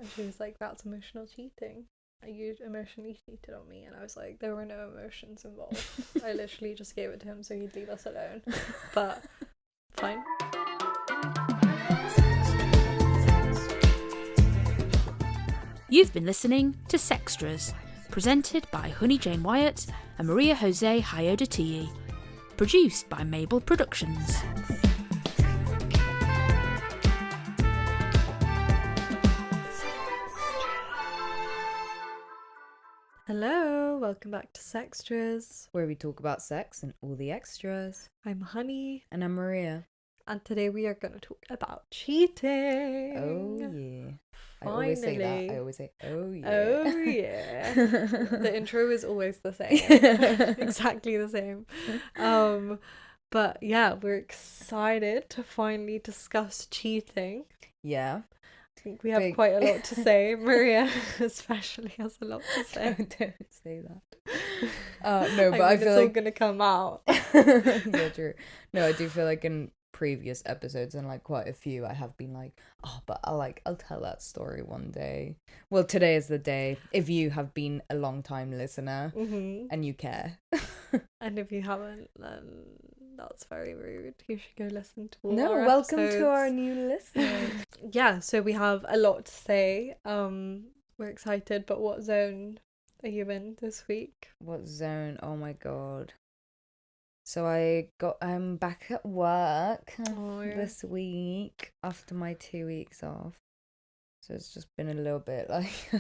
And she was like, that's emotional cheating. You emotionally cheated on me. And I was like, there were no emotions involved. I literally just gave it to him so he'd leave us alone. But fine. You've been listening to Sextras, presented by Honey Jane Wyatt and Maria Jose Hayodatiyi. Produced by Mabel Productions. Hello, welcome back to Sextras, where we talk about sex and all the extras. I'm Honey. And I'm Maria. And today we are going to talk about cheating. Oh, yeah. Finally. I always say that. I always say, oh, yeah. Oh, yeah. The intro is always the same. Exactly the same. But yeah, we're excited to finally discuss cheating. Yeah. I think we have quite a lot to say. Maria especially has a lot to say. Don't say that. No, but I feel it's like all gonna come out. Yeah, true. No, I do feel like in previous episodes and like quite a few, I have been like, oh, but I'll tell that story one day. Well, today is the day. If you have been a long time listener and you care, and if you haven't, then that's very rude. You should go listen to all our welcome episodes. To our new listeners. Yeah, so we have a lot to say. We're excited, but what zone are you in this week? What zone? Oh my god. So I'm back at work this week after my 2 weeks off. So it's just been a little bit like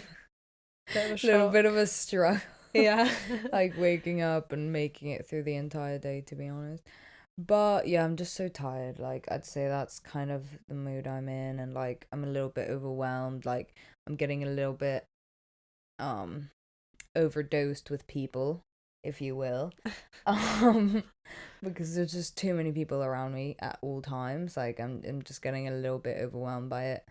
a little bit of a struggle. Yeah. Like waking up and making it through the entire day, to be honest. But yeah, I'm just so tired. Like I'd say that's kind of the mood I'm in, and like I'm a little bit overwhelmed. Like I'm getting a little bit overdosed with people, if you will. Because there's just too many people around me at all times. Like I'm just getting a little bit overwhelmed by it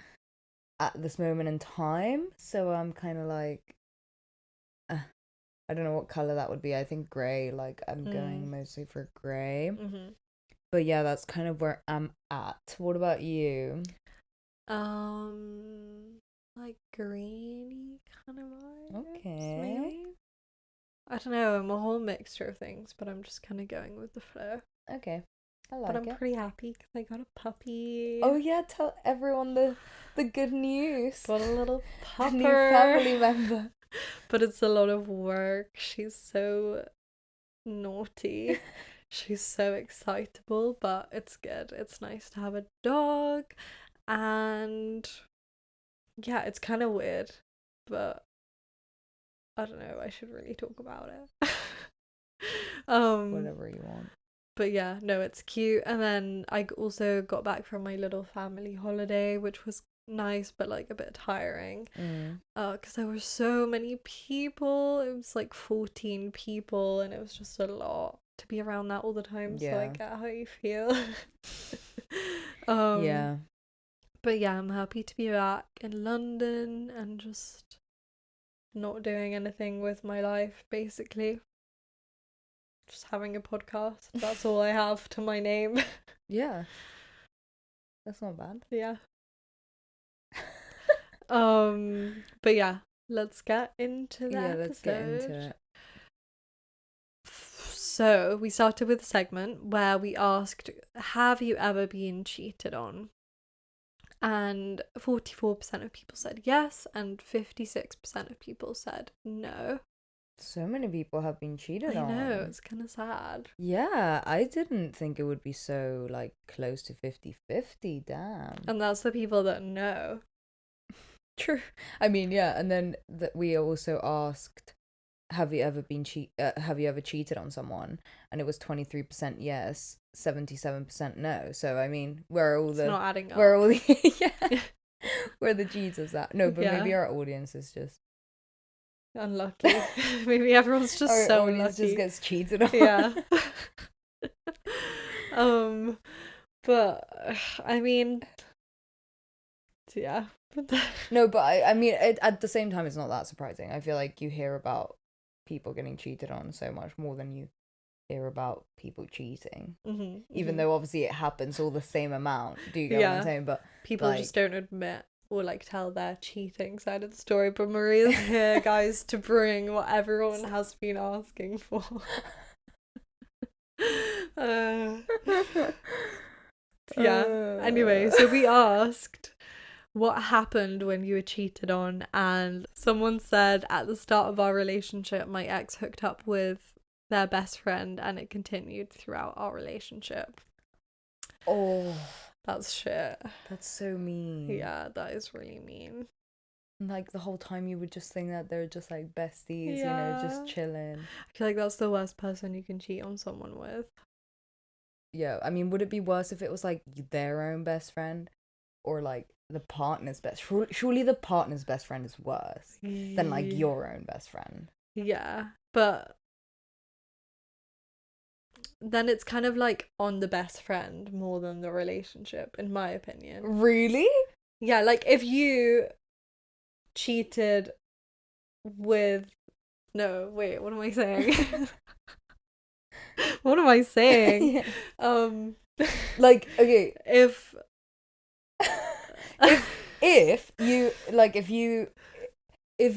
at this moment in time. So I'm kind of like I don't know what color that would be. I think grey. Like I'm going mostly for grey. But yeah, that's kind of where I'm at. What about you? Like greeny kind of vibe. Okay. Maybe. I don't know. I'm a whole mixture of things, but I'm just kind of going with the flow. Okay. I like it. But I'm pretty happy because I got a puppy. Oh yeah, tell everyone the good news. Got a little pupper. A new family member. But it's a lot of work. She's so naughty. She's so excitable, but it's good. It's nice to have a dog. And yeah, it's kind of weird, but I don't know. I should really talk about it. Whatever you want. But yeah, no, it's cute. And then I also got back from my little family holiday, which was nice, but like a bit tiring. Because there were so many people. It was like 14 people, and it was just a lot to be around that all the time. Yeah. So I get how you feel. Yeah. But yeah, I'm happy to be back in London and just not doing anything with my life, basically. Just having a podcast. That's all I have to my name. Yeah. That's not bad. Yeah. But yeah, let's get into the episode. Let's get into it. So we started with a segment where we asked, have you ever been cheated on? And 44% of people said yes, and 56% of people said no. So many people have been cheated on. I know, it's kind of sad. Yeah, I didn't think it would be so like close to 50-50. Damn. And that's the people that know. True. I mean, yeah, and then we also asked, have you ever cheated on someone? And it was 23% yes, 77% no. So I mean, it's not adding up. Where are all the yeah. Where are the cheaters at? No, but maybe our audience is just unlucky. Maybe everyone's just so unlucky. Just gets cheated on. Yeah. But I mean, yeah. No, but I mean, at the same time, it's not that surprising. I feel like you hear about people getting cheated on so much more than you hear about people cheating. Even though obviously it happens all the same amount. Do you get what I'm saying? But people just don't admit or like tell their cheating side of the story, but Maria's here, guys, to bring what everyone has been asking for. Yeah. Anyway, so we asked what happened when you were cheated on, and someone said at the start of our relationship, my ex hooked up with their best friend and it continued throughout our relationship. Oh, That's shit. that's so mean. Yeah, that is really mean. Like the whole time you would just think that they're just like besties, you know, just chilling. I feel like that's the worst person you can cheat on someone with. Yeah, I mean, would it be worse if it was like their own best friend or like the partner's best? Surely the partner's best friend is worse than like your own best friend. Yeah, but then it's kind of like on the best friend more than the relationship, in my opinion. Really? Yeah, like if you cheated with... No, wait, what am I saying? What am I saying? Like, okay, if if you like if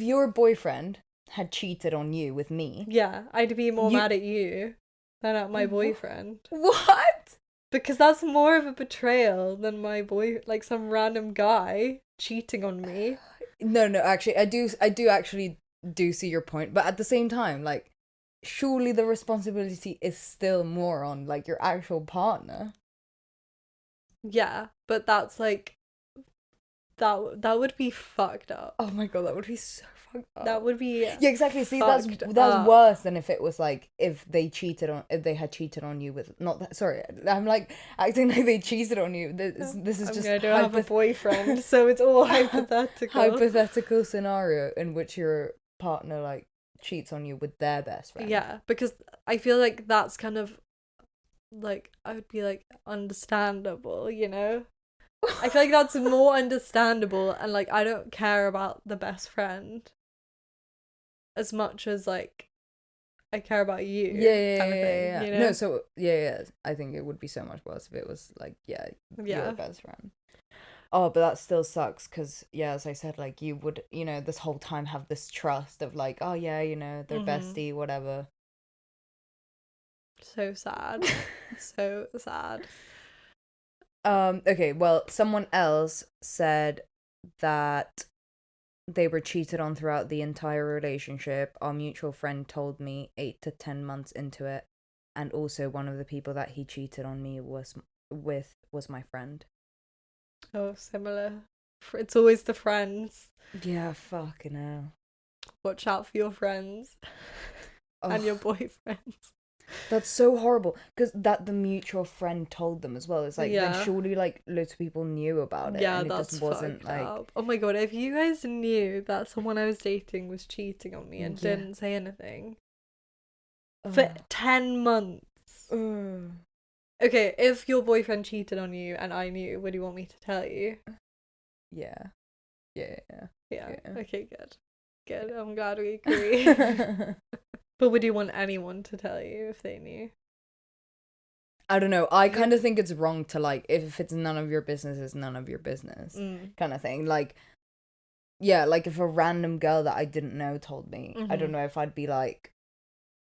your boyfriend had cheated on you with me, yeah, I'd be more mad at you than at my boyfriend. What? Because that's more of a betrayal than my like some random guy cheating on me. No, actually, I do actually see your point, but at the same time, like, surely the responsibility is still more on like your actual partner. Yeah, but that's like that would be fucked up. Oh my god, that would be so fucked up. That would be yeah, exactly. See, that's up. worse than if it was like if they had cheated on you with sorry, I'm like acting like they cheated on you. This is just I don't have a boyfriend, so it's all hypothetical. Hypothetical scenario in which your partner like cheats on you with their best friend. Yeah, because I feel like that's kind of like, I would be like, understandable, you know? I feel like that's more understandable, and like I don't care about the best friend as much as like I care about you. Yeah. You know? No, so yeah. I think it would be so much worse if it was like your best friend. Oh, but that still sucks because, yeah, as I said, like, you would, you know, this whole time have this trust of, like, oh, yeah, you know, they're bestie, whatever. So sad. So sad. Okay, well, someone else said that they were cheated on throughout the entire relationship. Our mutual friend told me 8 to 10 months into it. And also one of the people that he cheated on me was my friend. Oh, similar. It's always the friends. Yeah, fucking hell. Watch out for your friends and your boyfriends. That's so horrible because that the mutual friend told them as well. It's like, then surely like loads of people knew about it. Yeah, and it that's just wasn't like up. Oh my god, if you guys knew that someone I was dating was cheating on me and didn't say anything for 10 months. Okay, if your boyfriend cheated on you and I knew, would you want me to tell you? Yeah. Okay, good. I'm glad we agree. But would you want anyone to tell you if they knew? I don't know. I kind of think it's wrong to like, if it's none of your business, it's none of your business kind of thing. Like, yeah, like if a random girl that I didn't know told me, I don't know if I'd be like,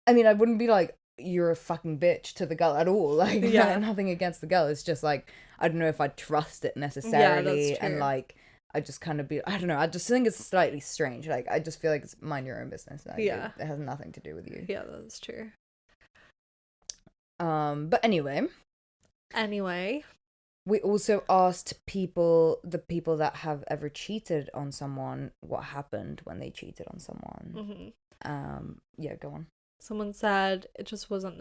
I mean, I wouldn't be like, you're a fucking bitch to the girl at all. Like, nothing against the girl. It's just like, I don't know if I'd trust it necessarily. Yeah, and like, I just kind of be, I don't know, I just think it's slightly strange. Like, I just feel like it's mind your own business. Like, it has nothing to do with you. Yeah, that's true. But anyway, we also asked the people that have ever cheated on someone, what happened when they cheated on someone. Yeah, go on. Someone said I just wasn't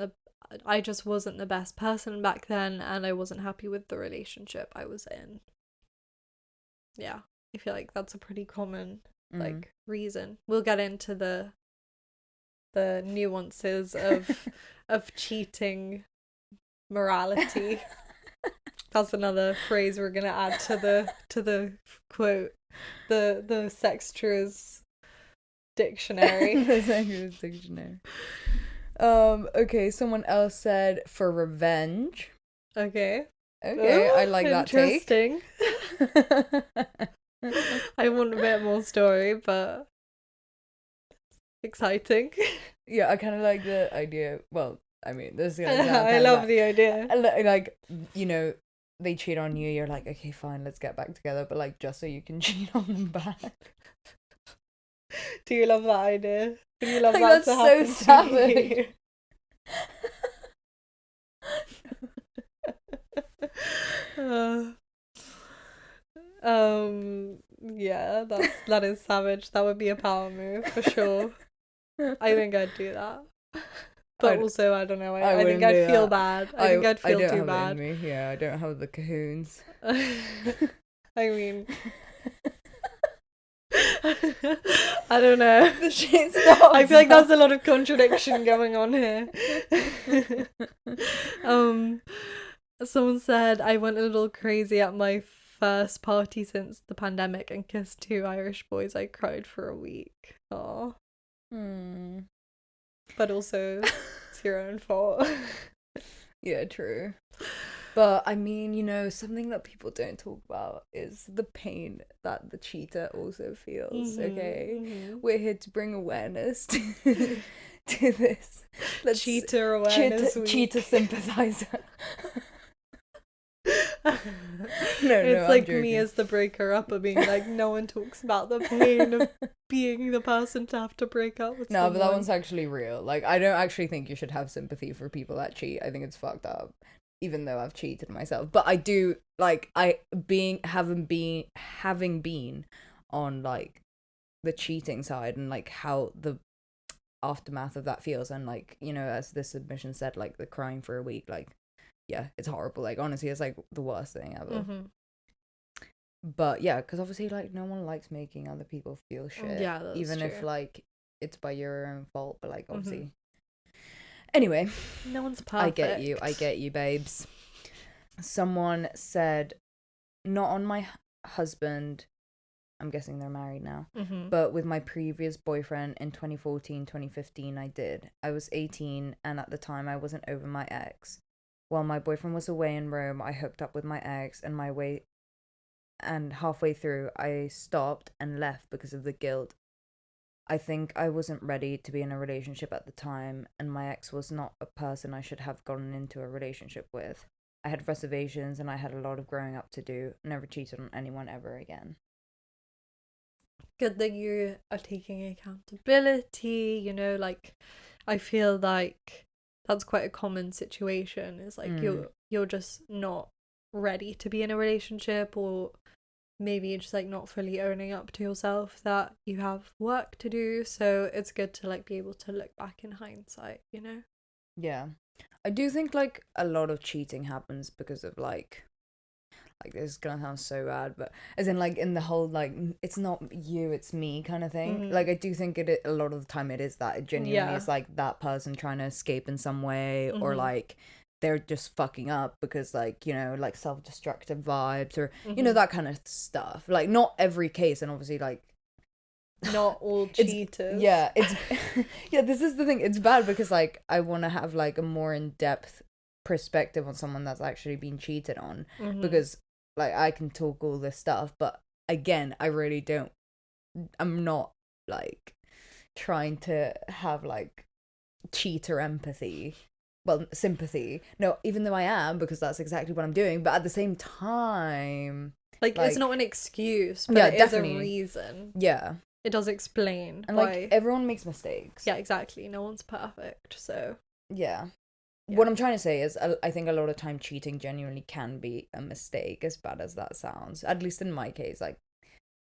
the best person back then, and I wasn't happy with the relationship I was in. Yeah, I feel like that's a pretty common like reason. We'll get into the nuances of cheating morality. That's another phrase we're gonna add to the quote, the Sextras dictionary. The Sextras dictionary. Okay, someone else said for revenge. Okay, I like that take. Interesting. I want a bit more story, but exciting. Yeah, I kind of like the idea. Well, I mean, this is gonna sound I kinda love bad. the idea. Like, you know, they cheat on you, you're like, okay, fine, let's get back together, but like, just so you can cheat on them back. Do you love that idea? Would you love Like, that that's to so happen savage. to you? Yeah, that is savage. That would be a power move for sure. I think I'd do that. But also, I don't know. I think wouldn't I'd do feel that. bad. I think I'd feel don't too have bad. it in me. Yeah, I don't have the cahoons. I mean, I don't know. The shit stops. I feel like there's a lot of contradiction going on here. Someone said I went a little crazy at my first party since the pandemic and kissed 2 Irish boys. I cried for a week. Oh, but also it's your own fault. Yeah, true. But I mean, you know, something that people don't talk about is the pain that the cheater also feels. Okay, we're here to bring awareness to this. Cheater awareness week. Cheater sympathizer. No, It's I'm like joking. me as the breaker up of being like, no one talks about the pain of being the person to have to break up with someone. But that one's actually real. Like, I don't actually think you should have sympathy for people that cheat. I think it's fucked up, even though I've cheated myself. But I do, like, having been on like the cheating side and like how the aftermath of that feels, and like, you know, as this submission said, like the crying for a week, like, yeah, it's horrible. Like, honestly, it's like the worst thing ever. But yeah, because obviously, like, no one likes making other people feel shit. Yeah, that's even true. if like it's by your own fault. But like, obviously. Anyway, no one's perfect. I get you, babes. Someone said, not on my husband. I'm guessing they're married now. But with my previous boyfriend in 2014, 2015, I did. I was 18, and at the time, I wasn't over my ex. While my boyfriend was away in Rome, I hooked up with my ex, and halfway through, I stopped and left because of the guilt. I think I wasn't ready to be in a relationship at the time, and my ex was not a person I should have gotten into a relationship with. I had reservations, and I had a lot of growing up to do. Never cheated on anyone ever again. Good that you are taking accountability, you know, like, I feel like that's quite a common situation, is like you're just not ready to be in a relationship, or maybe you're just like not fully owning up to yourself that you have work to do. So it's good to like be able to look back in hindsight, you know? Yeah. I do think like a lot of cheating happens because of like this is gonna sound so bad, but as in like in the whole like it's not you, it's me kind of thing. Like, I do think a lot of the time it is that. It genuinely is like that person trying to escape in some way, or like they're just fucking up because like, you know, like self-destructive vibes, or you know, that kind of stuff. Like, not every case, and obviously like not all cheaters. It's yeah, this is the thing. It's bad because like I want to have like a more in-depth perspective on someone that's actually been cheated on, because like I can talk all this stuff, but again, I really don't. I'm not like trying to have like cheater empathy. Well, sympathy. No, even though I am, because that's exactly what I'm doing. But at the same time, like it's not an excuse, but yeah, it definitely. is a reason. Yeah. It does explain and why. Like, everyone makes mistakes. Yeah, exactly. No one's perfect, so. Yeah. What I'm trying to say is, I think a lot of time cheating genuinely can be a mistake, as bad as that sounds. At least in my case, like,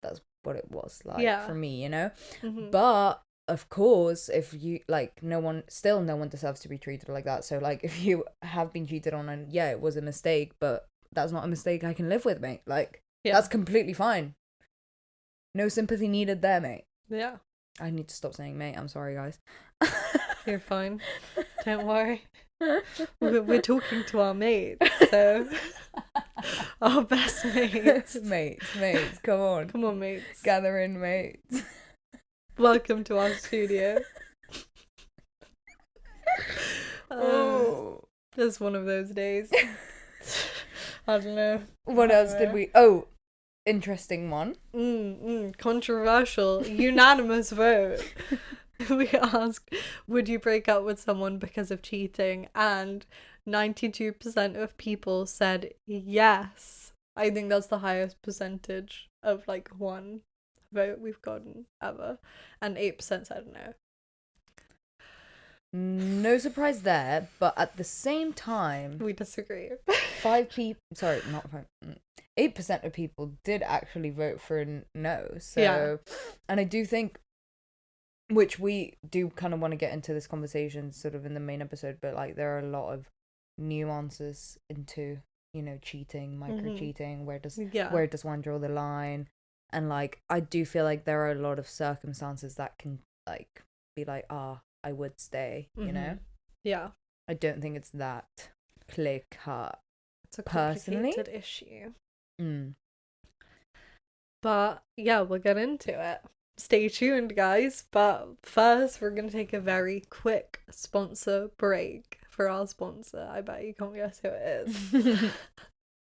that's what it was like for me, you know? But, of course, if you, like, no one deserves to be treated like that. So, like, if you have been cheated on and, yeah, it was a mistake, but that's not a mistake I can live with, mate. Like, that's completely fine. No sympathy needed there, mate. Yeah. I need to stop saying mate. I'm sorry, guys. You're fine. Don't worry. We're talking to our mates, so our best mates. mates, come on, mates, gather in, mates. Welcome to our studio. It's one of those days. I don't know. What else did we? interesting one. Controversial. Unanimous vote. We asked, would you break up with someone because of cheating? And 92% of people said yes. I think that's the highest percentage of like one vote we've gotten ever. And 8% said no. No surprise there, but at the same time, We disagree. 8% of people did actually vote for no. So, Yeah. and I do think, which we do kind of want to get into this conversation sort of in the main episode, but like there are a lot of nuances into, you know, cheating, microcheating, where does one draw the line? And like I do feel like there are a lot of circumstances that can like be like, I would stay, you know? Yeah. I don't think it's that clear cut. It's a Personally? complicated issue. Mm. But yeah, we'll get into it. Stay tuned, guys. But first, we're going to take a very quick sponsor break for our sponsor. I bet you can't guess who it is.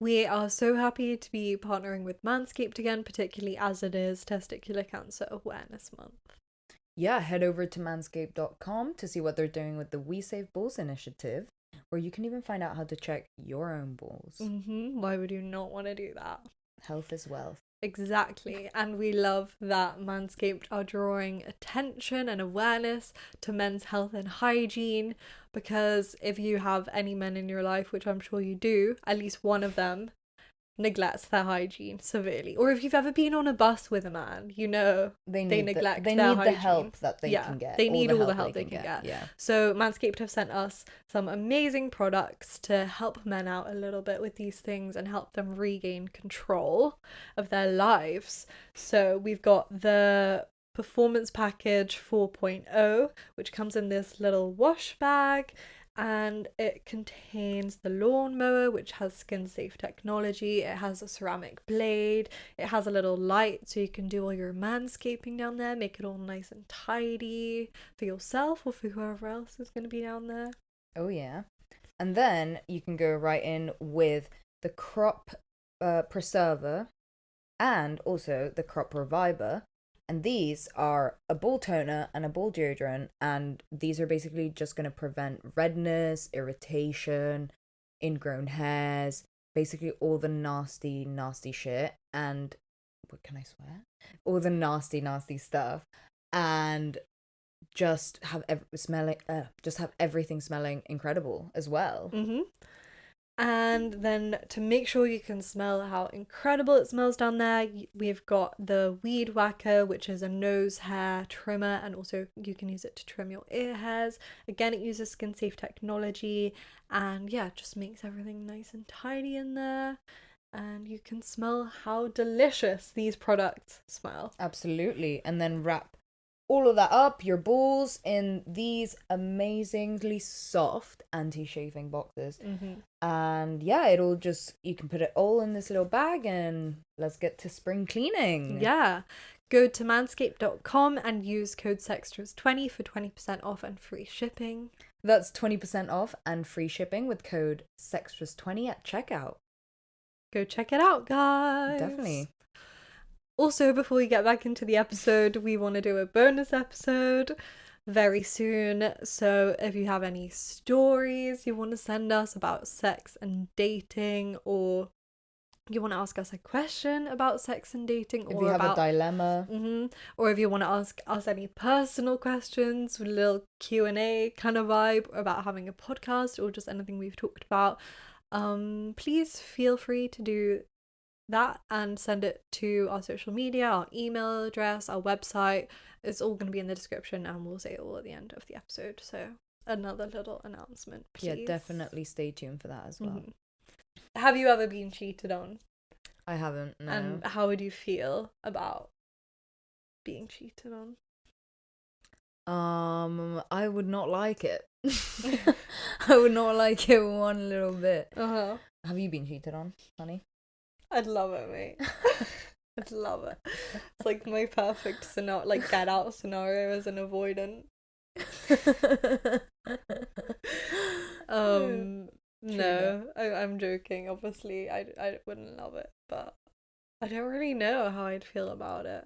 We are so happy to be partnering with Manscaped again, particularly as it is Testicular Cancer Awareness Month. Yeah, head over to manscaped.com to see what they're doing with the We Save Balls initiative, where you can even find out how to check your own balls. Why would you not want to do that? Health is wealth. Exactly. And we love that Manscaped are drawing attention and awareness to men's health and hygiene, because if you have any men in your life, which I'm sure you do, at least one of them neglects their hygiene severely. Or if you've ever been on a bus with a man, you know they neglect their hygiene. The help that they can get. They need all the help they can get. Yeah. So Manscaped have sent us some amazing products to help men out a little bit with these things and help them regain control of their lives. So we've got the Performance Package 4.0, which comes in this little wash bag. And it contains the lawnmower, which has skin safe technology. It has a ceramic blade. It has a little light so you can do all your manscaping down there, make it all nice and tidy for yourself or for whoever else is going to be down there. Oh yeah. And then you can go right in with the Crop Preserver and also the Crop Reviver. And these are a ball toner and a ball deodorant, and these are basically just going to prevent redness, irritation, ingrown hairs, basically all the nasty, nasty shit. And what can I swear? All the nasty, nasty stuff, and just have everything smelling incredible as well. And then to make sure you can smell how incredible it smells down there, we've got the Weed Whacker, which is a nose hair trimmer, and also you can use it to trim your ear hairs. Again, it uses skin safe technology, and yeah, just makes everything nice and tidy in there. And you can smell how delicious these products smell. Absolutely. And then wrap all of that up, your balls, in these amazingly soft anti-chafing boxes. And yeah, it'll just, you can put it all in this little bag and let's get to spring cleaning. Yeah. Go to manscaped.com and use code SEXTRAS20 for 20% off and free shipping. That's 20% off and free shipping with code SEXTRAS20 at checkout. Go check it out, guys. Definitely. Also, before we get back into the episode, we want to do a bonus episode very soon. So if you have any stories you want to send us about sex and dating, or you want to ask us a question about sex and dating, if you have a dilemma, or if you want to ask us any personal questions with a little Q&A kind of vibe about having a podcast or just anything we've talked about, please feel free to do that and send it to our social media, our email address, our website. It's all going to be in the description, and we'll say it all at the end of the episode. So another little announcement, please. Yeah, definitely stay tuned for that as well. Have you ever been cheated on? I haven't, no. And how would you feel about being cheated on? I would not like it. I would not like it one little bit. Have you been cheated on, honey? I'd love it, mate. I'd love it. It's like my perfect scenario, like get out scenario as an avoidant. No, I'm joking. Obviously, I wouldn't love it, but I don't really know how I'd feel about it.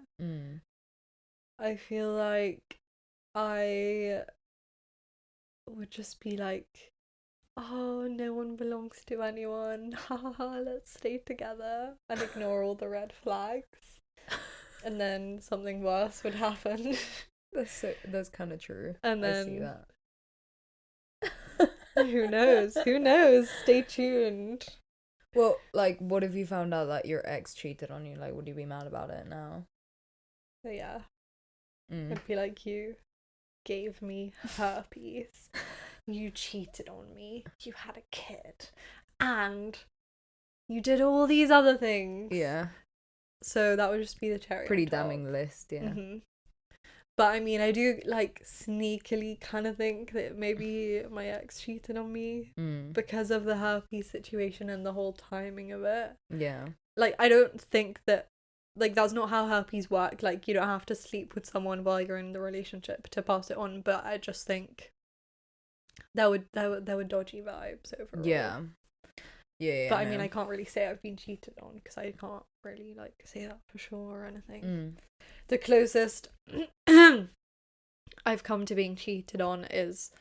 I feel like I would just be like, oh, no one belongs to anyone. Ha ha ha, let's stay together, and ignore all the red flags. And then something worse would happen. That's kind of true. And I see then that. who knows? Who knows? Stay tuned. Well, like, what if you found out that your ex cheated on you? Like, would you be mad about it now? But yeah, I'd be like, you gave me herpes. You cheated on me. You had a kid. And you did all these other things. Yeah. So that would just be the cherry. Pretty on top. damning list, yeah. Mm-hmm. But I mean, I do like sneakily kind of think that maybe my ex cheated on me because of the herpes situation and the whole timing of it. Yeah. Like, I don't think that, like, that's not how herpes work. Like, you don't have to sleep with someone while you're in the relationship to pass it on. But I just think there were dodgy vibes overall. Yeah. Yeah. But I mean, I can't really say I've been cheated on because I can't really like say that for sure or anything. The closest I've come to being cheated on is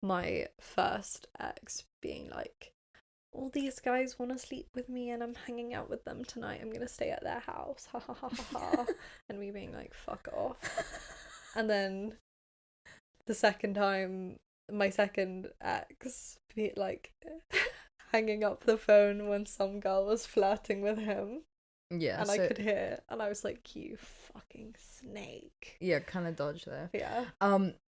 my first ex being like, all these guys want to sleep with me and I'm hanging out with them tonight. I'm gonna stay at their house. Ha ha ha ha ha. And me being like, fuck off. And then the second time, my second ex be like hanging up the phone when some girl was flirting with him. Yeah. And I could hear, and I was like, you fucking snake. Yeah, kind of dodge there. Yeah.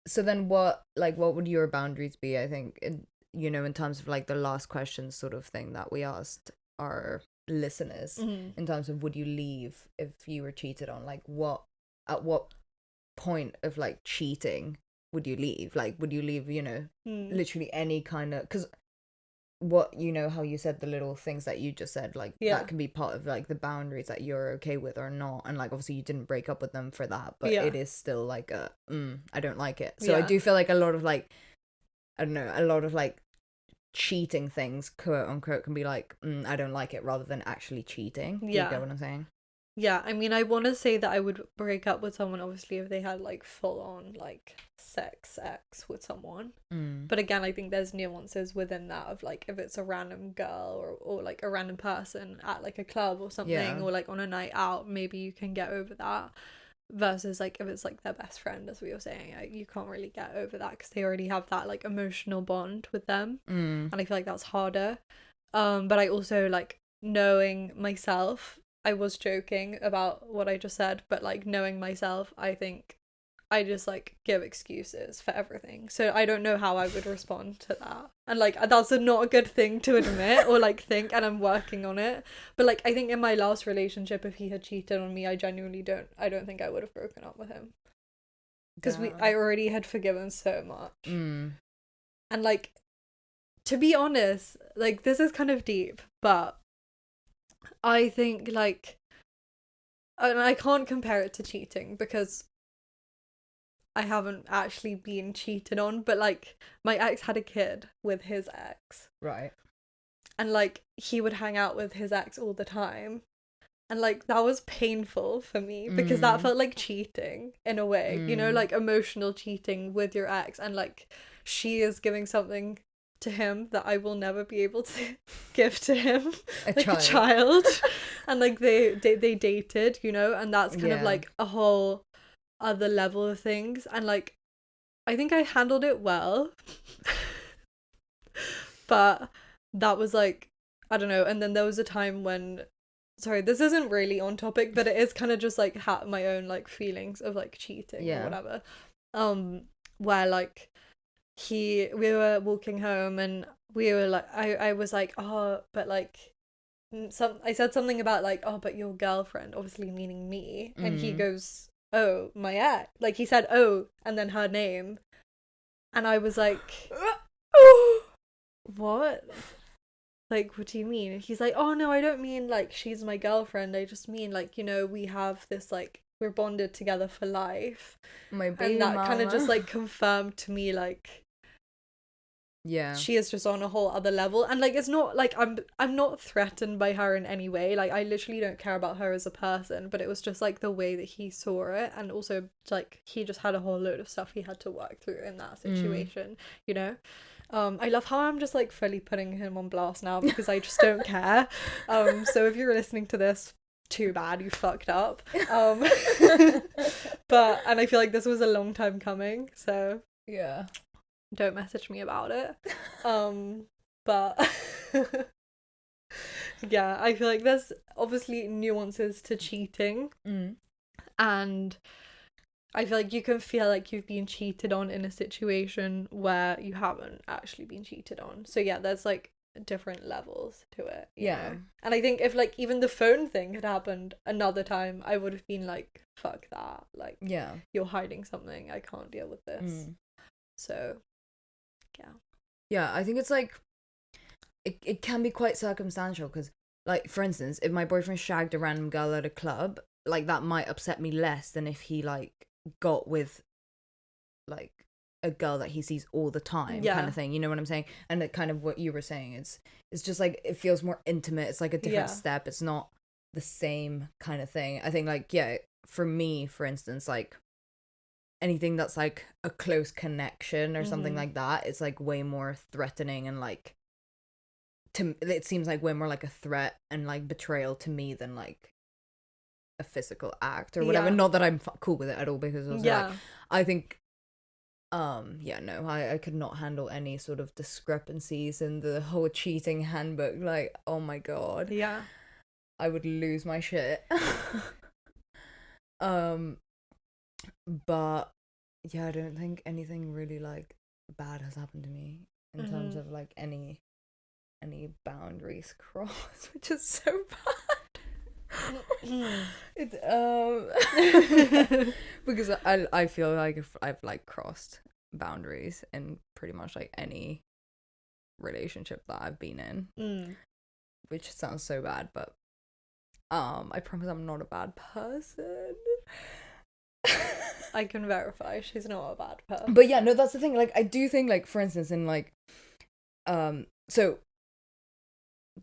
So then what would your boundaries be, I think, in terms of like the last question sort of thing that we asked our listeners, in terms of would you leave if you were cheated on? Like, at what point of like cheating would you leave? Like, would you leave, literally any kind of, because how you said the little things that you just said, like, that can be part of like the boundaries that you're okay with or not, and like obviously you didn't break up with them for that, but it is still like I don't like it. So I do feel like a lot of like, I don't know, a lot of like cheating things, quote unquote, can be like I don't like it, rather than actually cheating. Do you get what I'm saying? Yeah, I mean, I want to say that I would break up with someone, obviously, if they had, like, full-on, like, sex with someone. But again, I think there's nuances within that of, like, if it's a random girl or like, a random person at, like, a club or something, or, like, on a night out, maybe you can get over that. Versus, like, if it's, like, their best friend, as we were saying, you can't really get over that because they already have that, like, emotional bond with them. And I feel like that's harder. But I also, like, knowing myself... I was joking about what I just said, but like knowing myself, I think I just like give excuses for everything. So I don't know how I would respond to that. And like that's not a good thing to admit or like think, and I'm working on it. But like I think in my last relationship, if he had cheated on me, I genuinely I don't think I would have broken up with him. Because I already had forgiven so much. And like, to be honest, like this is kind of deep, but I think, like, and I can't compare it to cheating because I haven't actually been cheated on, but, like, my ex had a kid with his ex. Right. And, like, he would hang out with his ex all the time. And, like, that was painful for me because that felt like cheating in a way, like emotional cheating with your ex. And, like, she is giving something to him that I will never be able to give to him, a child. And like they dated, and that's kind of like a whole other level of things. And like I think I handled it well. But that was like, I don't know. And then there was a time when, sorry, this isn't really on topic, but it is kind of just like my own like feelings of like cheating or whatever, where like we were walking home and we were like, I was like, oh, but like I said something about like, oh, but your girlfriend, obviously meaning me, and he goes, oh, my ex, like he said oh and then her name, and I was like, what, like, what do you mean? And he's like, oh no, I don't mean like she's my girlfriend, I just mean like, we have this like, we're bonded together for life. My baby and that mama. kind of just like confirmed to me like Yeah. she is just on a whole other level. And like, it's not like I'm not threatened by her in any way. Like, I literally don't care about her as a person, but it was just like the way that he saw it, and also like he just had a whole load of stuff he had to work through in that situation, you know. I love how I'm just like fully putting him on blast now, because I just don't care. So if you're listening to this, too bad, you fucked up. But and I feel like this was a long time coming, so Yeah. don't message me about it. But yeah, I feel like there's obviously nuances to cheating, and I feel like you can feel like you've been cheated on in a situation where you haven't actually been cheated on. So yeah, there's like different levels to it, you know? And I think if like even the phone thing had happened another time, I would have been like, fuck that, like, Yeah. you're hiding something, I can't deal with this. So Yeah, I think it's like it can be quite circumstantial, because like, for instance, if my boyfriend shagged a random girl at a club, like that might upset me less than if he like got with like a girl that he sees all the time, kind of thing, you know what I'm saying? And it kind of what you were saying, it's just like it feels more intimate, it's like a different step, it's not the same kind of thing. I think like, yeah, for me, for instance, like anything that's like a close connection or something like that, it's like way more threatening, and like it seems like way more like a threat and like betrayal to me than like a physical act or whatever. Not that I'm cool with it at all, because also, like, I think no, I could not handle any sort of discrepancies in the whole cheating handbook. Like, oh my god, I would lose my shit. But yeah, I don't think anything really like bad has happened to me in terms of like any boundaries crossed, which is so bad. It's because I feel like if I've like crossed boundaries in pretty much like any relationship that I've been in, which sounds so bad, but I promise I'm not a bad person. I can verify she's not a bad person. But yeah, no, that's the thing. Like, I do think, like, for instance, in like so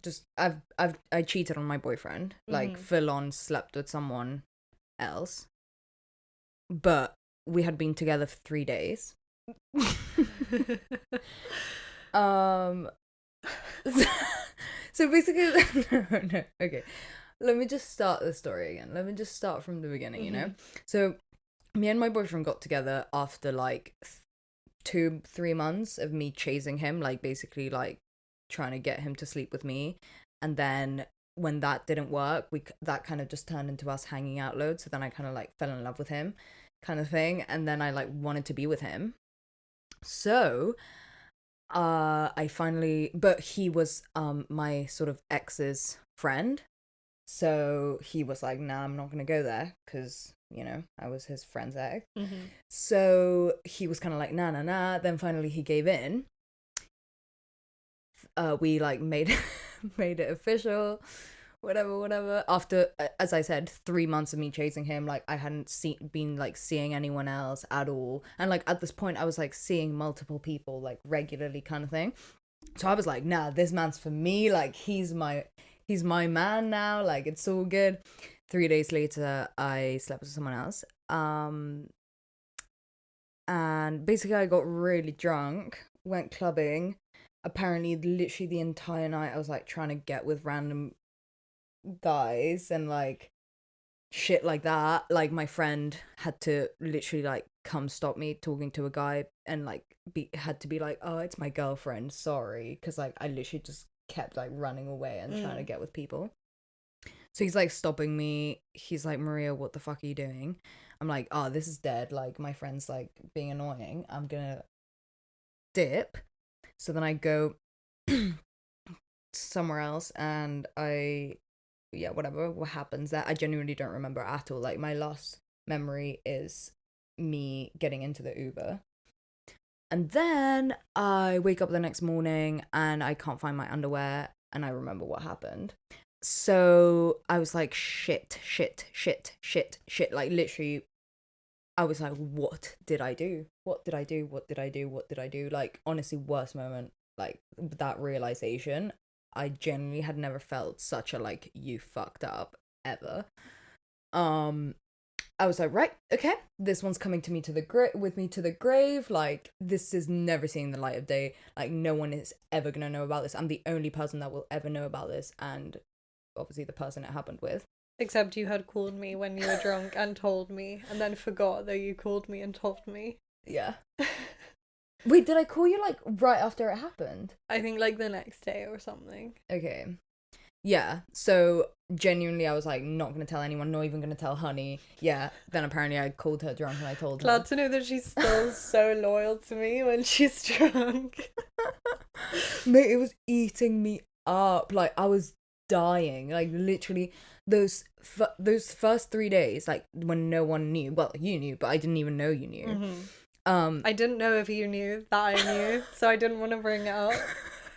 just I cheated on my boyfriend, like full on slept with someone else, but we had been together for 3 days. So basically, no, okay, let me just start the story again. Let me just start from the beginning, you know? So me and my boyfriend got together after like 2-3 months of me chasing him, like basically like trying to get him to sleep with me. And then when that didn't work, that kind of just turned into us hanging out loads. So then I kind of like fell in love with him, kind of thing. And then I like wanted to be with him. So I finally, but he was my sort of ex's friend. So he was like, nah, I'm not gonna go there, because, you know, I was his friend's ex. So he was kind of like, nah. Then finally he gave in. We like made it official, whatever. After, as I said, 3 months of me chasing him, like I hadn't been like seeing anyone else at all. And like at this point I was like seeing multiple people like regularly, kind of thing. So I was like, nah, this man's for me, like he's my man now, like it's all good. 3 days later I slept with someone else, and basically I got really drunk, went clubbing. Apparently literally the entire night I was like trying to get with random guys and like shit like that. Like my friend had to literally like come stop me talking to a guy, and like had to be like, oh, it's my girlfriend, sorry, because like I literally just kept like running away and trying to get with people. So he's like stopping me. He's like, Maria, what the fuck are you doing? I'm like, oh, this is dead. Like my friend's like being annoying. I'm gonna dip. So then I go somewhere else, and whatever, what happens there, I genuinely don't remember at all. Like my last memory is me getting into the Uber. And then I wake up the next morning and I can't find my underwear, and I remember what happened. So I was like, shit, like literally I was like, what did I do? What did I do? What did I do? What did I do? Like, honestly, worst moment, like, that realization. I genuinely had never felt such a, like, you fucked up ever. I was like, right, okay, this one's coming to me to the with me to the grave. Like, this is never seeing the light of day. Like, no one is ever gonna know about this. I'm the only person that will ever know about this, and obviously the person it happened with. Except you had called me when you were drunk and told me, and then forgot that you called me and told me. Yeah. Wait, did I call you, like, right after it happened? I think, like, the next day or something. Okay. Yeah, so genuinely I was like, not gonna tell anyone, not even gonna tell Honey. Yeah, then apparently I called her drunk and I told her. Glad to know that she's still so loyal to me when she's drunk. Mate, it was eating me up. Like, I was dying. Like, literally, those first 3 days, like, when no one knew. Well, you knew, but I didn't even know you knew. Mm-hmm. I didn't know if you knew that I knew, so I didn't want to bring it up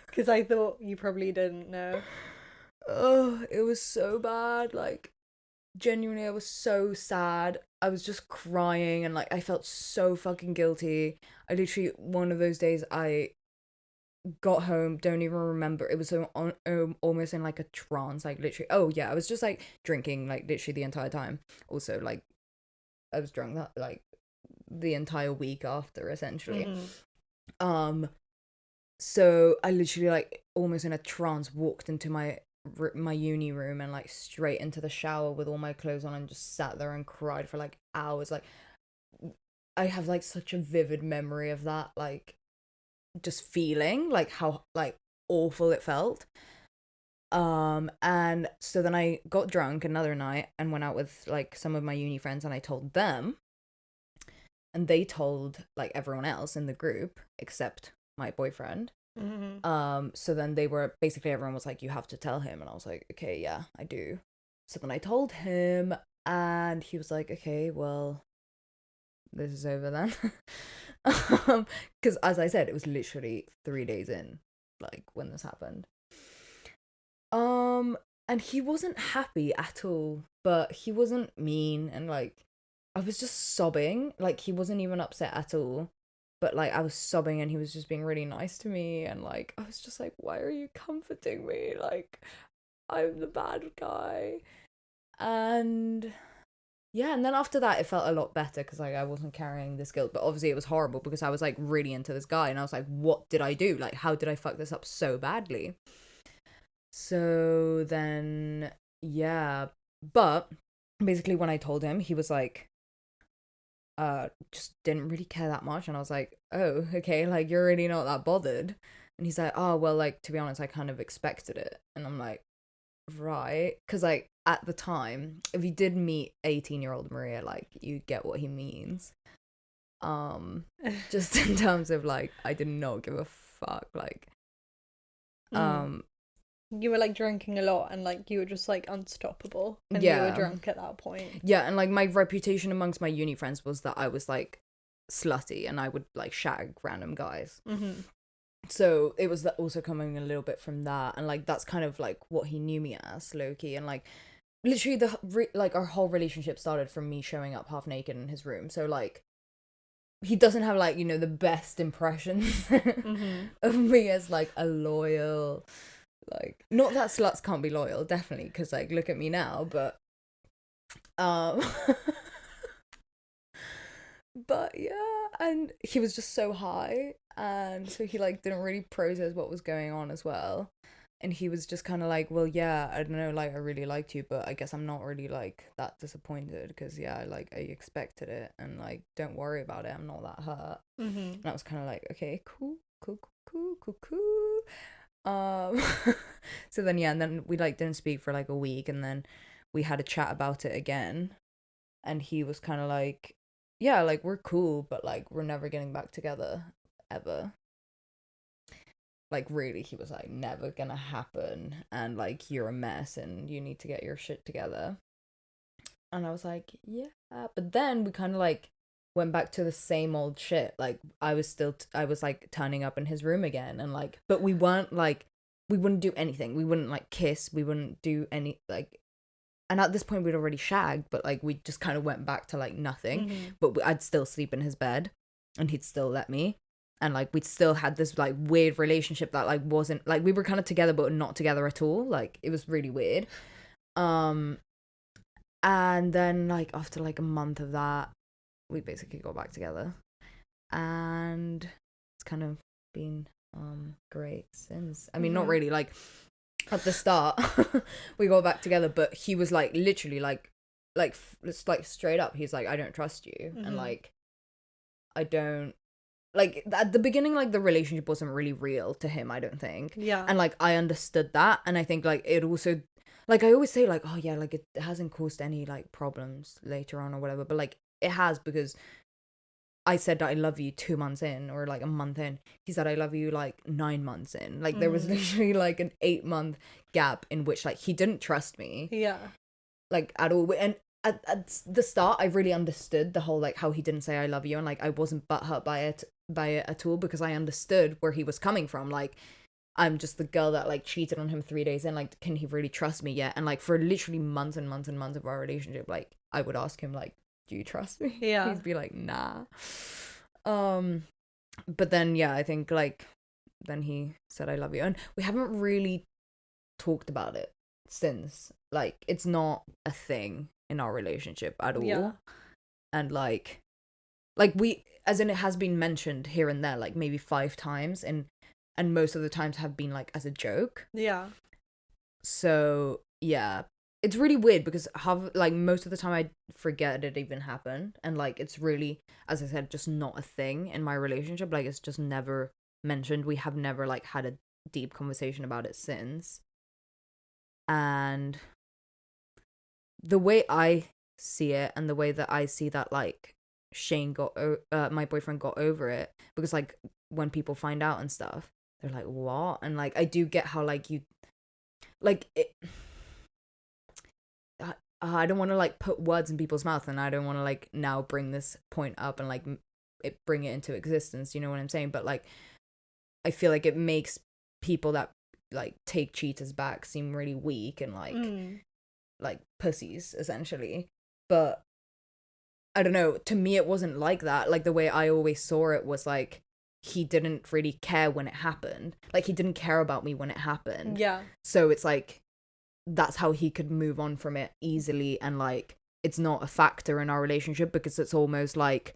because I thought you probably didn't know. Oh, it was so bad. Like, genuinely, I was so sad. I was just crying and, like, I felt so fucking guilty. I literally, one of those days, I got home, don't even remember. It was almost in, like, a trance. Like, literally, oh yeah, I was just, like, drinking, like, literally the entire time. Also, like, I was drunk that, like, the entire week after, essentially. So I literally, like, almost in a trance walked into my uni room and, like, straight into the shower with all my clothes on and just sat there and cried for, like, hours. Like, I have, like, such a vivid memory of that, like, just feeling, like, how, like, awful it felt. And so then I got drunk another night and went out with, like, some of my uni friends, and I told them, and they told, like, everyone else in the group except my boyfriend. So then they were basically, everyone was like, you have to tell him, and I was like, okay, yeah, I do. So then I told him, and he was like, okay, well, this is over then. Because as I said, it was literally 3 days in, like, when this happened. And he wasn't happy at all, but he wasn't mean, and, like, I was just sobbing. Like, he wasn't even upset at all. But, like, I was sobbing and he was just being really nice to me. And, like, I was just like, why are you comforting me? Like, I'm the bad guy. And, yeah, and then after that, it felt a lot better because, like, I wasn't carrying this guilt. But obviously it was horrible because I was, like, really into this guy. And I was like, what did I do? Like, how did I fuck this up so badly? So then, yeah. But basically when I told him, he was like, just didn't really care that much, and I was like, oh, okay, like, you're really not that bothered. And he's like, oh, well, like, to be honest, I kind of expected it. And I'm like, right, because, like, at the time, if you did meet 18-year-old Maria, like, you get what he means. Just in terms of, like, I did not give a fuck, like, you were, like, drinking a lot and, like, you were just, like, unstoppable. And yeah, you were drunk at that point. Yeah, and, like, my reputation amongst my uni friends was that I was, like, slutty and I would, like, shag random guys. So it was also coming a little bit from that, and, like, that's kind of, like, what he knew me as, low-key. And, like, literally like, our whole relationship started from me showing up half naked in his room. So, like, he doesn't have, like, you know, the best impressions of me as, like, a loyal, like, not that sluts can't be loyal, definitely, because, like, look at me now, but but yeah, and he was just so high, and so he, like, didn't really process what was going on as well. And he was just kind of like, well, yeah, I don't know, like, I really liked you, but I guess I'm not really, like, that disappointed, because, yeah, like, I expected it, and, like, don't worry about it, I'm not that hurt. And I was kind of like, okay, cool. So then, yeah, and then we, like, didn't speak for, like, a week, and then we had a chat about it again, and he was kind of like, yeah, like, we're cool, but, like, we're never getting back together ever. Like, really, he was like, never gonna happen, and, like, you're a mess and you need to get your shit together. And I was like, yeah, but then we kind of, like, went back to the same old shit. Like, I was like, turning up in his room again, and, like, but we weren't, like, we wouldn't do anything. We wouldn't, like, kiss, we wouldn't do any, like, and at this point we'd already shagged, but like we just kind of went back to like nothing. But I'd still sleep in his bed and he'd still let me, and like we'd still had this like weird relationship that like wasn't like, we were kind of together but not together at all. Like it was really weird. And then like after like a month of that, we basically got back together, and it's kind of been great since. I mean, not really, like at the start we got back together, but he was like literally like straight up, he's like, I don't trust you. And like I don't, like at the beginning, like the relationship wasn't really real to him, I don't think. And like I understood that, and I think like it also, like I always say like, oh yeah, like it hasn't caused any like problems later on or whatever, but like it has, because I said I love you 2 months in, or like a month in. He said I love you like 9 months in. Like there was literally like an 8-month gap in which like he didn't trust me. Like at all. And at the start, I really understood the whole like how he didn't say I love you, and like I wasn't butthurt by it at all, because I understood where he was coming from. Like, I'm just the girl that like cheated on him 3 days in. Like, can he really trust me yet? And like for literally months and months and months of our relationship, like I would ask him like, do you trust me? He'd be like, nah. But then I think like then he said I love you, and we haven't really talked about it since. Like it's not a thing in our relationship at all. And like we, as in it has been mentioned here and there, like maybe 5 times, and most of the times have been like as a joke. So it's really weird, because like most of the time I forget it even happened, and like it's really, as I said, just not a thing in my relationship. Like it's just never mentioned. We have never like had a deep conversation about it since. And the way I see it, and the way that I see that like Shane my boyfriend got over it, because like when people find out and stuff, they're like, what? And like I do get how like you like it, I don't want to like put words in people's mouth, and I don't want to like now bring this point up and like bring it into existence, you know what I'm saying? But like I feel like it makes people that like take cheaters back seem really weak and like pussies essentially. But I don't know, to me it wasn't like that. Like the way I always saw it was like he didn't really care when it happened. Like he didn't care about me when it happened. So it's like that's how he could move on from it easily, and like it's not a factor in our relationship, because it's almost like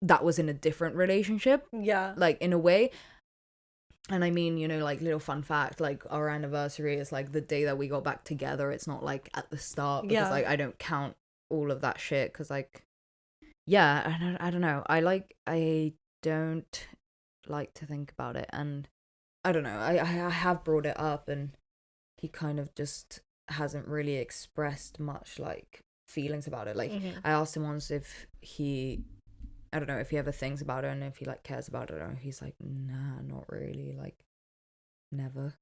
that was in a different relationship, like in a way. And I mean, you know, like little fun fact, like our anniversary is like the day that we got back together. It's not like at the start, because like I don't count all of that shit, because like I don't know, I don't like to think about it, and I don't know, I have brought it up, and he kind of just hasn't really expressed much like feelings about it. Like I asked him once if he, I don't know, if he ever thinks about it and if he like cares about it, or he's like, nah, not really, like never.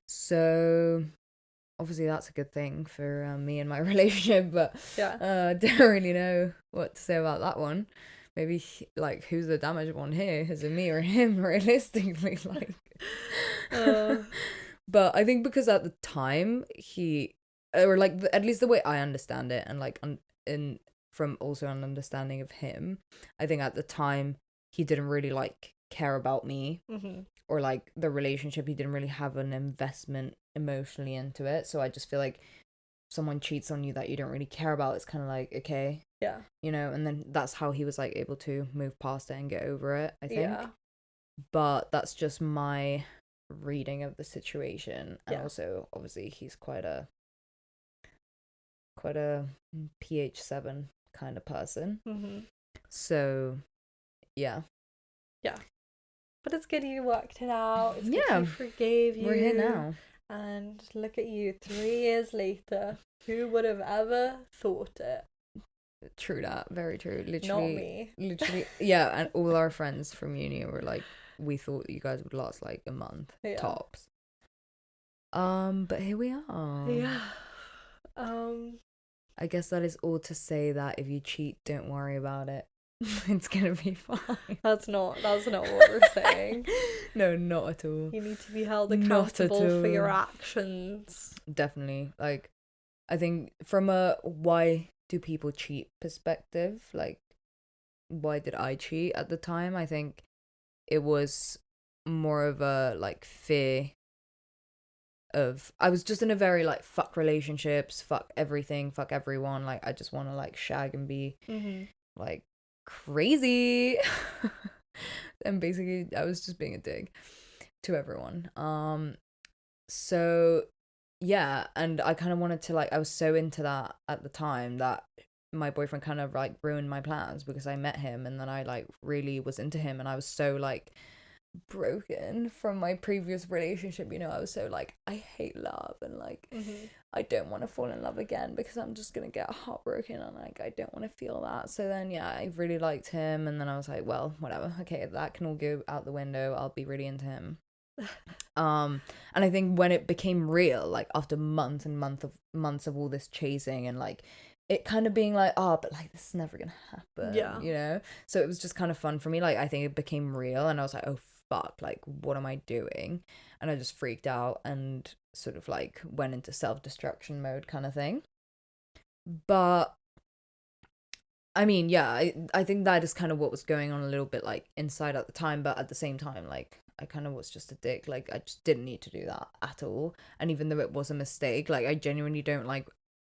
So obviously that's a good thing for me and my relationship, but don't really know what to say about that one. Maybe like who's the damaged one here? Is it me or him, realistically? Like but I think because at the time he, or like at least the way I understand it, and like in from also an understanding of him, I think at the time he didn't really like care about me or like the relationship. He didn't really have an investment emotionally into it. So I just feel like someone cheats on you that you don't really care about, it's kind of like, okay, you know. And then that's how he was like able to move past it and get over it, I think. But that's just my reading of the situation. And also obviously he's quite a PH7 kind of person. So but it's good you worked it out. It's good he forgave you. We're here now, and look at you 3 years later. Who would have ever thought it? True that, very true. Literally, not me. Literally and all our friends from uni were like, we thought you guys would last like a month tops. But here we are. I guess that is all to say that if you cheat, don't worry about it. It's gonna be fine. That's not what we're saying. No, not at all. You need to be held accountable for your actions. Definitely. Like, I think from a why do people cheat perspective, like why did I cheat at the time? I think it was more of a like fear of, I was just in a very like fuck relationships, fuck everything, fuck everyone. Like I just want to like shag and be like crazy. And basically I was just being a dig to everyone. So yeah, and I kind of wanted to like, I was so into that at the time that my boyfriend kind of like ruined my plans because I met him and then I like really was into him and I was so like broken from my previous relationship. I was so like, I hate love and like I don't want to fall in love again because I'm just gonna get heartbroken and like I don't want to feel that. So then yeah, I really liked him and then I was like, well, whatever, okay, that can all go out the window, I'll be really into him. And I think when it became real, like after months and months of all this chasing and like it kind of being like, oh, but like this is never gonna happen. So it was just kind of fun for me. Like I think it became real and I was like, oh fuck, like what am I doing? And I just freaked out and sort of like went into self-destruction mode kind of thing. But I mean, yeah, I think that is kind of what was going on a little bit like inside at the time, but at the same time, like I kind of was just a dick. Like I just didn't need to do that at all. And even though it was a mistake, like I genuinely don't like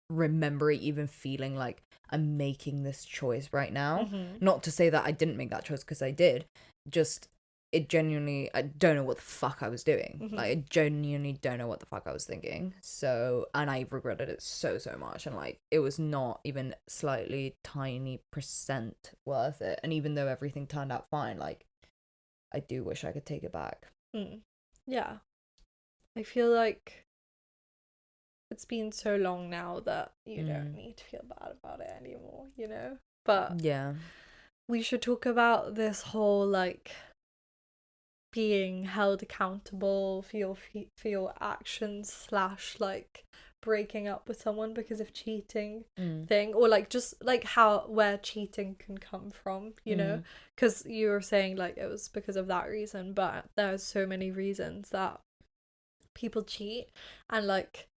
remember it even feeling like I'm making this choice right now. Not to say that I didn't make that choice, because I did. Just it genuinely, I don't know what the fuck I was doing. Like I genuinely don't know what the fuck I was thinking. So, and I regretted it so much, and like it was not even slightly tiny percent worth it. And even though everything turned out fine, like I do wish I could take it back. Yeah, I feel like it's been so long now that you don't need to feel bad about it anymore. But yeah, we should talk about this whole like being held accountable for your actions slash like breaking up with someone because of cheating thing, or like just like where cheating can come from, because you were saying like it was because of that reason, but there's so many reasons that people cheat. And like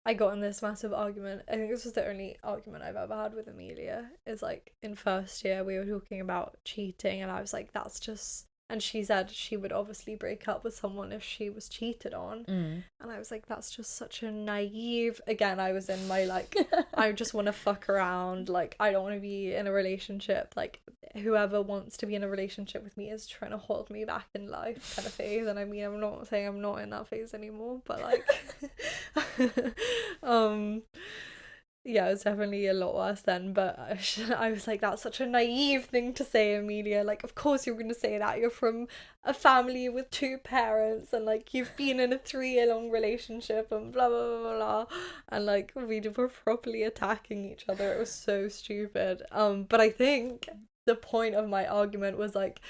I got in this massive argument. I think this was the only argument I've ever had with Amelia. Is like in first year we were talking about cheating and I was like, that's just, and she said she would obviously break up with someone if she was cheated on. And I was like, that's just such a naive, again, I was in my like, I just want to fuck around, like I don't want to be in a relationship, like whoever wants to be in a relationship with me is trying to hold me back in life kind of phase. And I mean, I'm not saying I'm not in that phase anymore, but like yeah, it was definitely a lot worse then, but I was like, that's such a naive thing to say, Amelia. Like, of course you're going to say that. You're from a family with 2 parents and, like, you've been in a 3-year-long relationship and blah, blah, blah, blah. And, like, we were properly attacking each other. It was so stupid. But I think the point of my argument was, like,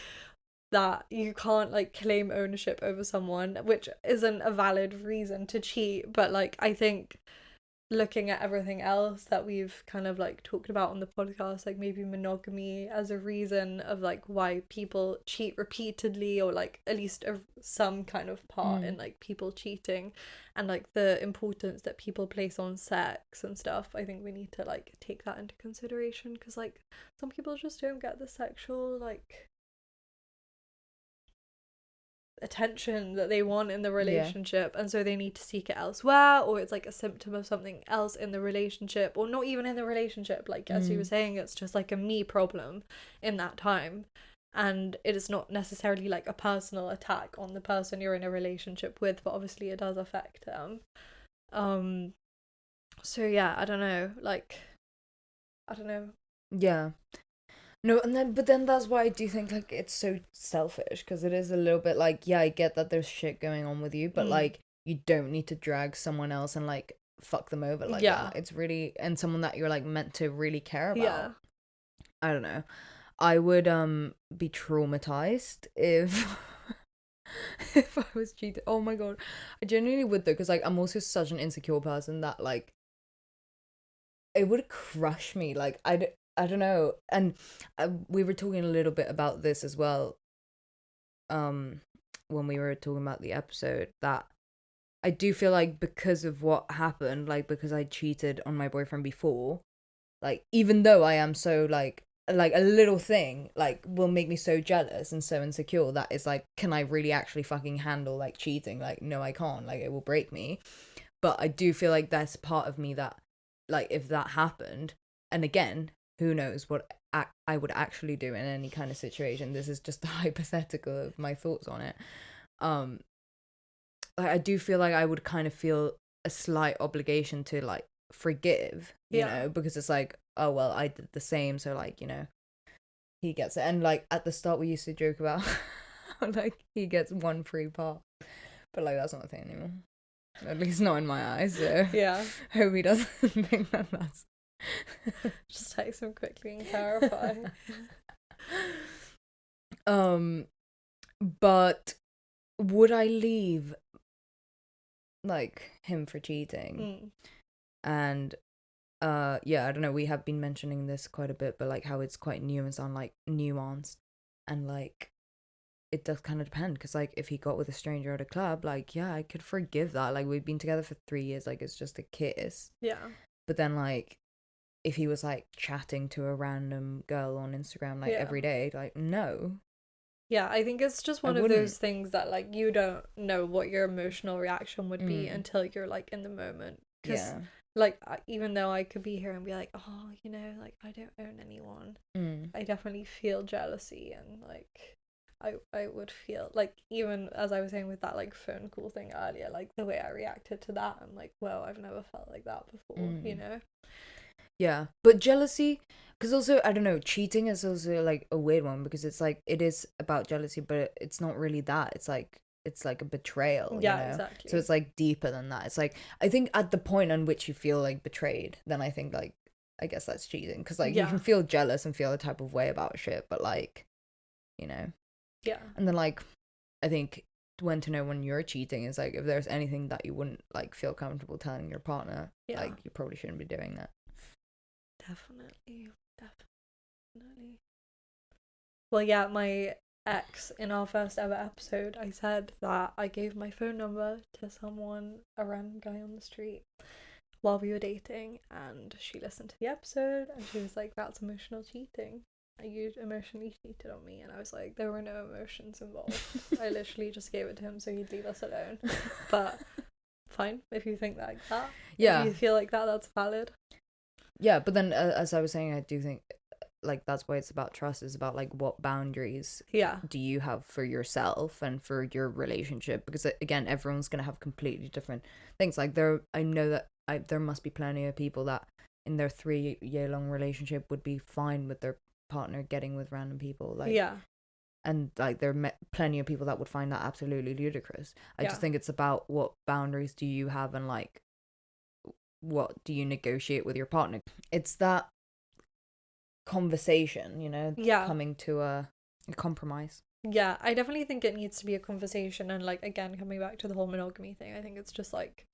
that you can't, like, claim ownership over someone, which isn't a valid reason to cheat. But, like, I think looking at everything else that we've kind of like talked about on the podcast, like maybe monogamy as a reason of like why people cheat repeatedly, or like at least some kind of part in like people cheating, and like the importance that people place on sex and stuff. I think we need to like take that into consideration, because like some people just don't get the sexual like attention that they want in the relationship, and so they need to seek it elsewhere, or it's like a symptom of something else in the relationship, or not even in the relationship, like as you were saying, it's just like a me problem in that time, and it is not necessarily like a personal attack on the person you're in a relationship with, but obviously it does affect them. So yeah, I don't know, yeah. No, but then that's why I do think like it's so selfish, because it is a little bit like, yeah, I get that there's shit going on with you, but like you don't need to drag someone else and like fuck them over like that. It's really, and someone that you're like meant to really care about. I don't know. I would be traumatized if if I was cheated. Oh my god, I genuinely would though, because like I'm also such an insecure person that like it would crush me. Like I don't know. And we were talking a little bit about this as well when we were talking about the episode, that I do feel like because of what happened, like because I cheated on my boyfriend before, like even though I am so like a little thing like will make me so jealous and so insecure that it's like, can I really actually fucking handle like cheating? Like no, I can't. Like it will break me. But I do feel like there's part of me that, like, if that happened, and again, who knows what I would actually do in any kind of situation. This is just a hypothetical of my thoughts on it. Like, I do feel like I would kind of feel a slight obligation to like forgive, you know, because it's like, oh well, I did the same, so like, you know, he gets it. And like at the start we used to joke about like he gets one free part, but like that's not a thing anymore, at least not in my eyes. So Yeah. hope he doesn't think that that's Just text him quickly and clarify. But would I leave like him for cheating? And yeah, I don't know, we have been mentioning this quite a bit, but like how it's quite nuanced on like nuanced, and like it does kind of depend, because like if he got with a stranger at a club, like yeah, I could forgive that. Like we've been together for 3 years, like it's just a kiss. Yeah. But then like if he was like chatting to a random girl on Instagram like every day, like no. Yeah, I think it's just one of those things that like you don't know what your emotional reaction would be until you're like in the moment. Because like even though I could be here and be like, oh, you know, like I don't own anyone, I definitely feel jealousy, and like I would feel like, even as I was saying with that like phone call thing earlier, like the way I reacted to that, I'm like, well, I've never felt like that before, you know. Yeah, but jealousy, because also I don't know, cheating is also like a weird one, because it's like it is about jealousy, but it's not really that. It's like a betrayal, Yeah, you know? exactly. So it's like deeper than that. It's like, I think at the point on which you feel like betrayed, then I think like, I guess that's cheating, because like you can feel jealous and feel a type of way about shit, but like, you know. Yeah. And then like I think when to know when you're cheating is like, if there's anything that you wouldn't like feel comfortable telling your partner, like you probably shouldn't be doing that. Definitely. Well, yeah, my ex, in our first ever episode, I said that I gave my phone number to someone, a random guy on the street, while we were dating, and she listened to the episode and she was like, that's emotional cheating. You emotionally cheated on me. And I was like, there were no emotions involved. I literally just gave it to him so he'd leave us alone. But fine, if you think like that. Yeah. If you feel like that, that's valid. Yeah, but then as I was saying, I do think like that's why it's about trust. Is about like what boundaries do you have for yourself and for your relationship, because again, everyone's gonna have completely different things. Like I know that there must be plenty of people that in their 3-year-long relationship would be fine with their partner getting with random people, like and like there are plenty of people that would find that absolutely ludicrous. I just think it's about what boundaries do you have, and like what do you negotiate with your partner. It's that conversation, you know, coming to a compromise. Yeah, I definitely think it needs to be a conversation, and like again, coming back to the whole monogamy thing, I think it's just like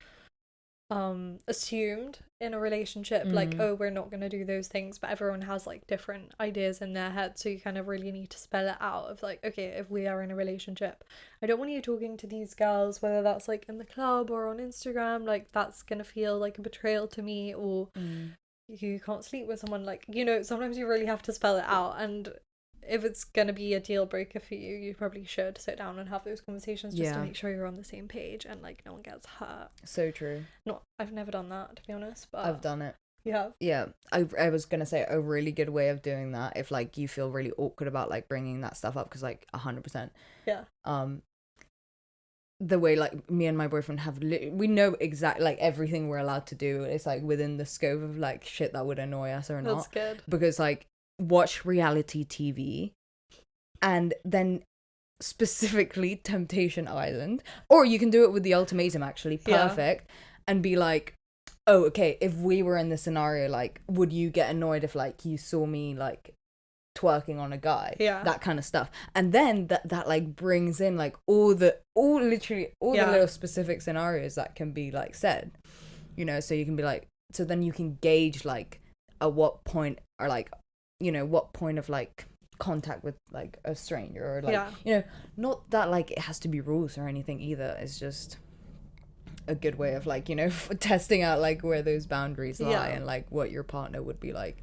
assumed in a relationship, like, oh, we're not going to do those things, but everyone has like different ideas in their head, so you kind of really need to spell it out of like, okay, if we are in a relationship, I don't want you talking to these girls, whether that's like in the club or on Instagram, like that's gonna feel like a betrayal to me, or you can't sleep with someone, like, you know, sometimes you really have to spell it out. And if it's gonna be a deal breaker for you, you probably should sit down and have those conversations just to make sure you're on the same page and like no one gets hurt. So true. I've never done that, to be honest, but I've done it. Yeah, I was gonna say a really good way of doing that, if like you feel really awkward about like bringing that stuff up, because like 100% the way like me and my boyfriend have we know exactly like everything we're allowed to do. It's like within the scope of like shit that would annoy us or not. That's good, because like watch reality TV and then specifically Temptation Island, or you can do it with The Ultimatum, actually perfect, and be like, oh, okay, if we were in this scenario, like would you get annoyed if like you saw me like twerking on a guy, that kind of stuff. And then that like brings in like all the little specific scenarios that can be like said, you know, so you can be like, so then you can gauge like at what point, or like, you know, what point of like contact with like a stranger, or like you know, not that like it has to be rules or anything either, it's just a good way of like, you know, testing out like where those boundaries lie Yeah. and like what your partner would be like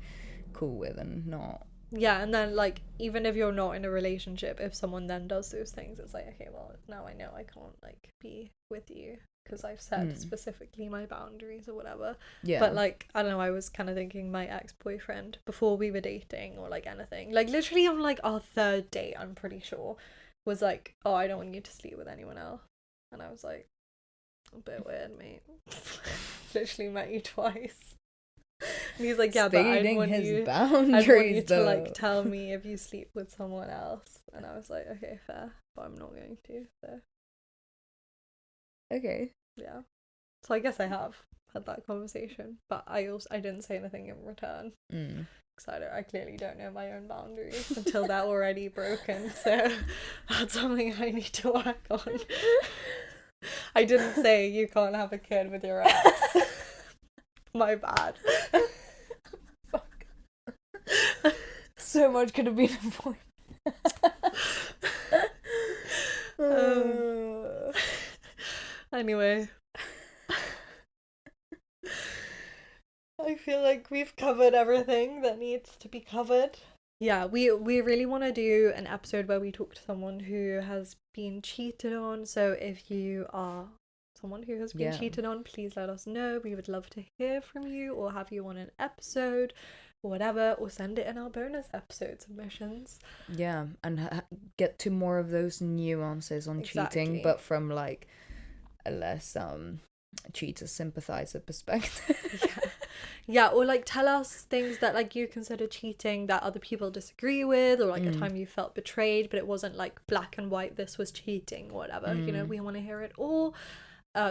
cool with and not. Yeah, and then like even if you're not in a relationship, if someone then does those things, it's like, okay, well, now I know I can't like be with you because I've set specifically my boundaries or whatever. Yeah. But like, I don't know, I was kind of thinking my ex-boyfriend before we were dating or like anything, like literally on like our third date, I'm pretty sure, was like, oh, I don't want you to sleep with anyone else. And I was like, a bit weird, mate. Literally met you twice. And he's like, yeah, but I Stating want his you boundaries to though. like tell me if you sleep with someone else. And I was like, okay, fair, but I'm not going to. So Okay. yeah, so I guess I have had that conversation, but I didn't say anything in return because I clearly don't know my own boundaries until they're already broken. So that's something I need to work on. I didn't say you can't have a kid with your ex. My bad. Fuck. So much could have been avoided. Anyway, I feel like we've covered everything that needs to be covered. Yeah, we really want to do an episode where we talk to someone who has been cheated on. So if you are someone who has been cheated on, please let us know. We would love to hear from you or have you on an episode or whatever, or send it in our bonus episode submissions. Yeah, and get to more of those nuances on cheating, but from like a less cheater sympathizer perspective. Yeah, or like tell us things that like you consider cheating that other people disagree with, or like a time you felt betrayed but it wasn't like black and white, this was cheating or whatever. You know, we want to hear it all.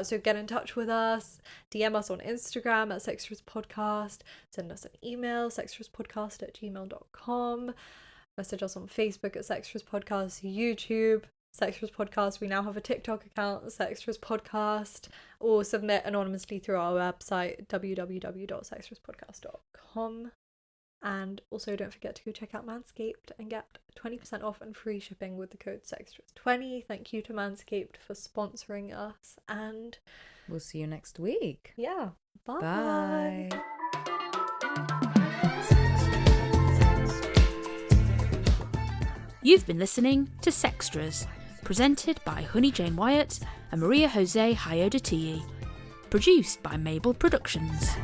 So get in touch with us, DM us on Instagram at Sextras Podcast, send us an email, sextraspodcast@gmail.com, message us on Facebook at Sextras Podcast, YouTube, Sextras Podcast. We now have a TikTok account, Sextras Podcast, or submit anonymously through our website, www.sextraspodcast.com. And also don't forget to go check out Manscaped and get 20% off and free shipping with the code Sextras20. Thank you to Manscaped for sponsoring us, and We'll see you next week. yeah, bye. Bye. You've been listening to Sextras, presented by Honey Jane Wyatt and Maria Jose Hyodatiyi. Produced by Mabel Productions.